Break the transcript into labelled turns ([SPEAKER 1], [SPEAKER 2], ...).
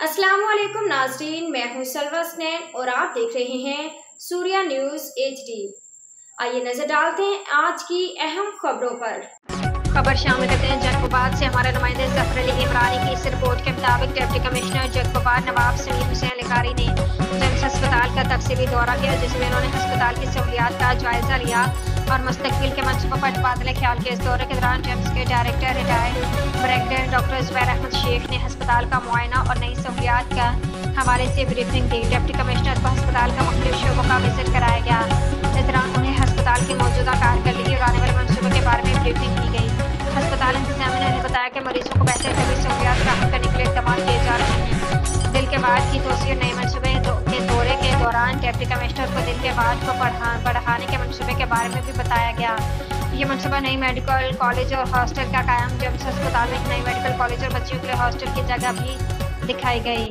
[SPEAKER 1] अस्सलाम वालेकुम नाज़रीन, मैं हूं सलवा स्नैन और आप देख रहे हैं सूर्या न्यूज़ HD। आइए नजर डालते हैं आज की अहम खबरों पर। खबर शामिल करते हैं जगबाबाद से। हमारे नुमाइंदे ज़फ़र अली इमरानी की इस रिपोर्ट के मुताबिक डिप्टी कमिश्नर जगबाबाद नवाब सलीम हुसैन लिकारी ने जेम्स अस्पताल का तफसीली दौरा किया, जिसमें उन्होंने अस्पताल की सहूलियात का जायजा लिया और मुस्तकबिल के मंसूबों पर तबादला ख्याल किया। इस दौरे के दौरान जेम्स के director retired brigadier doctor Zubair Ahmad Sheikh ने अस्पताल का मुआयना और नई सहूलियात का हवाले से ब्रीफिंग दी। डिप्टी कमिश्नर को अस्पताल का मुख्तलिफ शोबों का विजिट कराया गया। इस दौरान उन्हें अस्पताल की मौजूदा कारकर्दगी और आने वाले मंसूबों के बारे में ब्रीफिंग की गई। अस्पताल इंतजामिया ने बताया कि मरीजों को बेहतर तबी सहूलियात फराहम करने के लिए इक़दाम किए जा रहे हैं। दिल के वार्ड की तोसी और नए मनसूबे के दौरे के दौरान डिप्टी कमिश्नर को दिल के वार्ड को बढ़ाने के मनसूबे के बारे में भी बताया गया। ये मनसूबा नई मेडिकल कॉलेज और हॉस्टल का कायम, जेम्स अस्पताल में एक नई मेडिकल कॉलेज और बच्चियों के लिए हॉस्टल की जगह भी दिखाई गई।